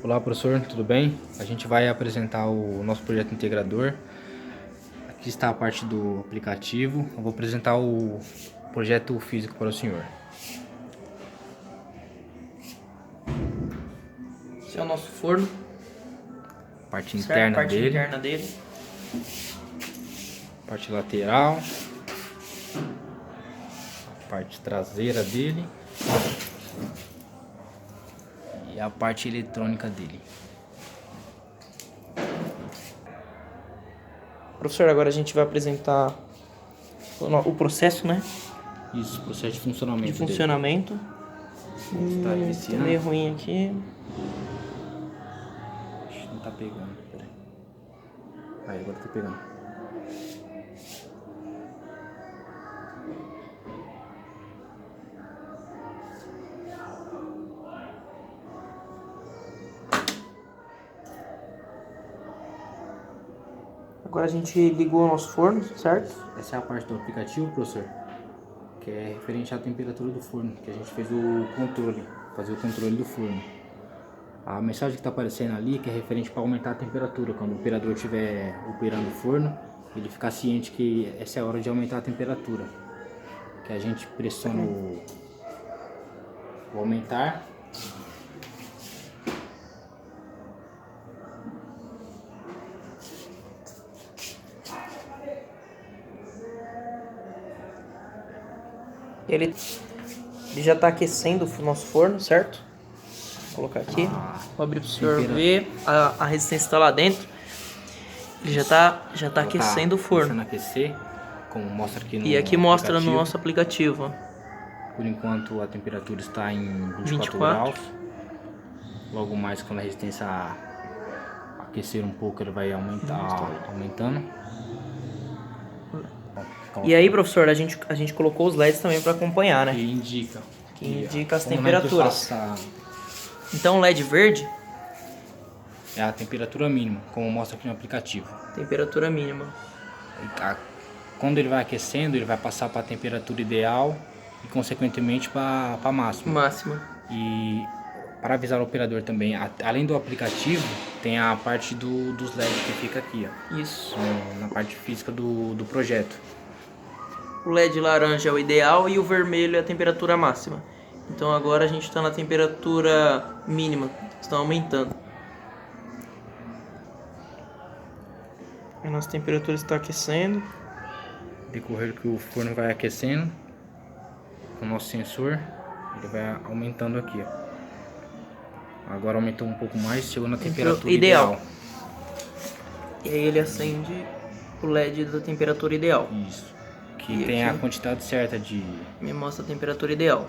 Olá, professor, tudo bem? A gente vai apresentar o nosso projeto integrador. Aqui está a parte do aplicativo. Eu vou apresentar o projeto físico para o senhor. Esse é o nosso forno. Parte Certo? interna Parte dele, interna dele. parte lateral, a parte traseira dele e a parte eletrônica dele. Professor, agora a gente vai apresentar o processo, né? Isso, processo de funcionamento De funcionamento. Está Tá iniciando. meio ruim aqui. Acho que não tá pegando, peraí. Aí, agora tá pegando. Agora a gente ligou o nosso forno, certo? Essa é a parte do aplicativo, professor, que é referente à temperatura do forno, que a gente fez o controle, fazer o controle do forno. A mensagem que está aparecendo ali que é referente para aumentar a temperatura. Quando o operador estiver operando o forno, ele ficar ciente que essa é a hora de aumentar a temperatura. Que a gente pressiona o aumentar. Ele já está aquecendo o nosso forno, certo? Vou colocar aqui. Vou abrir para o senhor ver. A resistência está lá dentro. Ele já tá aquecendo o forno. Começando a aquecer, como mostra aqui no E aqui mostra no aplicativo. nosso aplicativo. Por enquanto a temperatura está em 24 24. graus. Logo mais, quando a resistência aquecer um pouco, ele vai aumentando. E aí, professor, a gente colocou os LEDs também para acompanhar, né? Que indica as como temperaturas. Então, o LED verde é a temperatura mínima, como mostra aqui no aplicativo. temperatura mínima. Quando ele vai aquecendo, ele vai passar para a temperatura ideal e, consequentemente, para a máxima. E para avisar o operador também, além do aplicativo, tem a parte dos LEDs que fica aqui, ó. Isso. Na parte física do projeto. O LED laranja é o ideal e o vermelho é a temperatura máxima. Então agora a gente está na temperatura mínima, estão aumentando. A nossa temperatura está aquecendo. Decorrer que o forno vai aquecendo, o nosso sensor ele vai aumentando aqui, ó. Agora aumentou um pouco mais, chegou na temperatura ideal. E aí ele acende o LED da temperatura ideal. Isso. Que tem a quantidade certa de... Me mostra a temperatura ideal.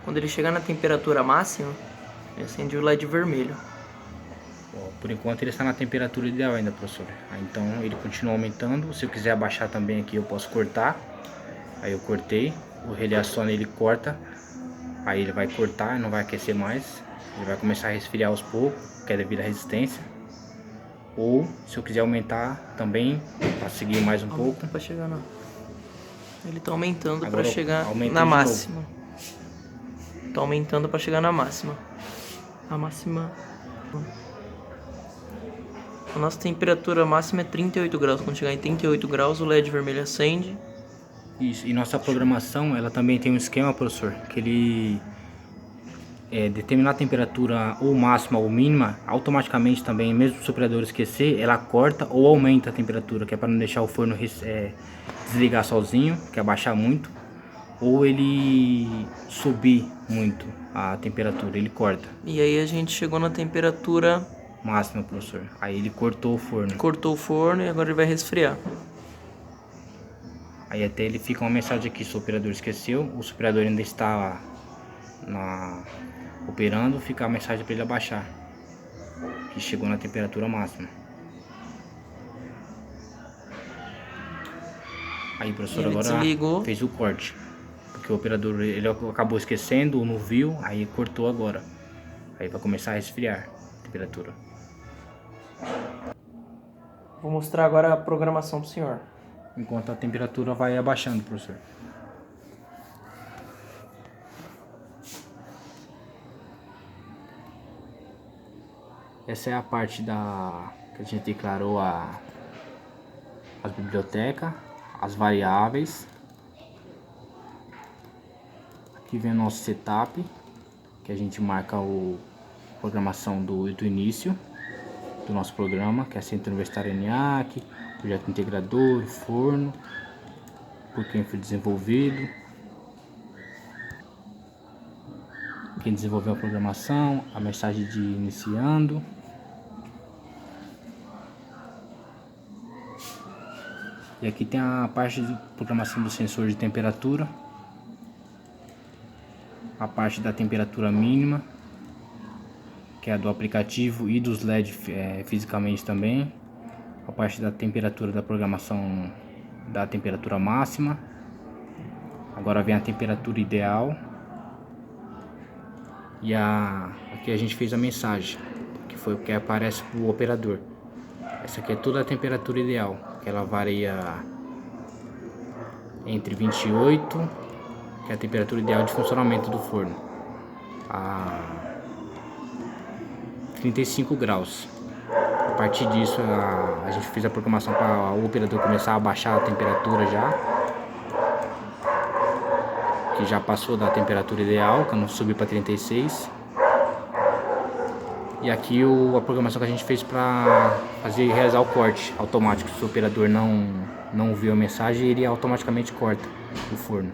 Quando ele chegar na temperatura máxima, ele acende o LED vermelho. Por enquanto ele está na temperatura ideal ainda, professor. Então ele continua aumentando. Se eu quiser abaixar também aqui, eu posso cortar. Aí eu cortei. O relé aciona, ele corta. Aí ele vai cortar, não vai aquecer mais. Ele vai começar a resfriar aos poucos, que é devido à resistência. Ou se eu quiser aumentar também, para seguir mais um pouco. Para chegar na... Ele está aumentando para Agora chegar aumentei na de máxima. Está aumentando para chegar na máxima. A máxima... A nossa temperatura máxima é 38 graus. Quando chegar em 38 graus, o LED vermelho acende. Isso. E nossa programação, ela também tem um esquema, professor, que ele determinar a temperatura ou máxima ou mínima, automaticamente também, mesmo se o operador esquecer, ela corta ou aumenta a temperatura, que é para não deixar o forno desligar sozinho, que é abaixar muito, ou ele subir muito a temperatura, ele corta. E aí a gente chegou na temperatura máxima, professor. Aí ele cortou o forno. Cortou o forno e agora ele vai resfriar. Aí até ele fica uma mensagem aqui, se o operador esqueceu, o operador ainda está operando, fica a mensagem para ele abaixar, que chegou na temperatura máxima. Aí, professor, agora desligou. Fez o corte, porque o operador ele acabou esquecendo ou não viu, aí cortou agora. Aí vai começar a resfriar a temperatura. Vou mostrar agora a programação pro senhor. Enquanto a temperatura vai abaixando, professor. Essa é a parte que a gente declarou as bibliotecas, as variáveis. Aqui vem o nosso setup, que a gente marca a programação do início do nosso programa, que é Centro Universitário ENIAC, projeto integrador, forno, por quem foi desenvolvido, quem desenvolveu a programação, a mensagem de iniciando. E aqui tem a parte de programação do sensor de temperatura, a parte da temperatura mínima, que é a do aplicativo e dos LED fisicamente também, a parte da temperatura da programação da temperatura máxima. Agora vem a temperatura ideal. E aqui a gente fez a mensagem, que foi o que aparece para o operador. Essa aqui é toda a temperatura ideal, que ela varia entre 28, que é a temperatura ideal de funcionamento do forno, a 35 graus. A partir disso a gente fez a programação para o operador começar a baixar a temperatura que já passou da temperatura ideal, que não subiu para 36. E aqui a programação que a gente fez para realizar o corte automático. Se o operador não viu a mensagem, ele automaticamente corta o forno.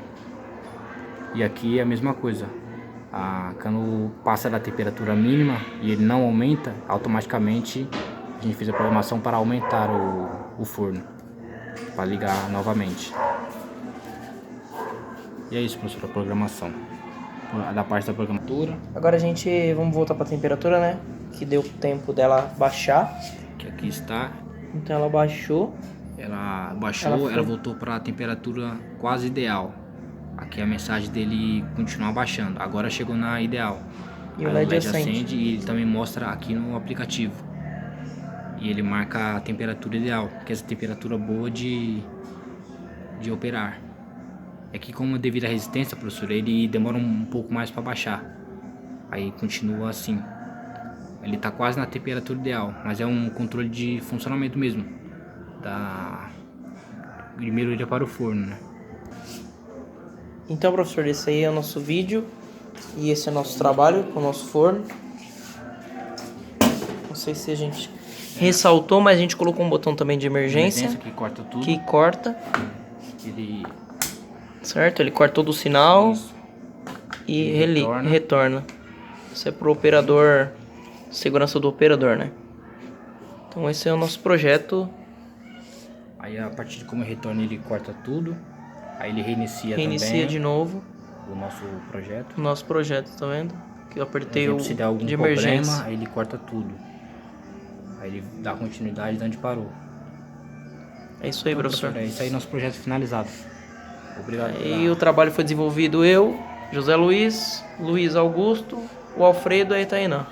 E aqui é a mesma coisa. Quando passa da temperatura mínima e ele não aumenta, automaticamente a gente fez a programação para aumentar o forno, para ligar novamente. E é isso, professor, a programação da parte da programatura. Agora vamos voltar para a temperatura, né? Que deu tempo dela baixar. Que aqui está. Então ela baixou. Ela baixou, ela voltou para a temperatura quase ideal. Aqui a mensagem dele continua baixando. Agora chegou na ideal. E o LED acende e ele também mostra aqui no aplicativo. E ele marca a temperatura ideal, que é essa temperatura boa de operar. É que como devido à resistência, professor, ele demora um pouco mais para baixar. Aí continua assim. Ele está quase na temperatura ideal, mas é um controle de funcionamento mesmo. Primeiro ele é para o forno, né? Então, professor, esse aí é o nosso vídeo e esse é o nosso trabalho com o nosso forno. Não sei se a gente ressaltou, mas a gente colocou um botão também de emergência que corta tudo. Que corta. Ele... Certo? Ele corta todo o sinal. Isso. E retorna. Isso é pro operador, segurança do operador, né? Então esse é o nosso projeto. Aí a partir de como retorna ele corta tudo. Aí ele reinicia também de novo o nosso projeto. O nosso projeto, tá vendo? Que eu apertei se der algum de emergência. Problema, aí ele corta tudo. Aí ele dá continuidade de onde parou. É isso aí, então, professor. É isso aí, nosso projeto finalizado. Obrigado. E o trabalho foi desenvolvido José Luiz, Luiz Augusto, o Alfredo e a Itainá.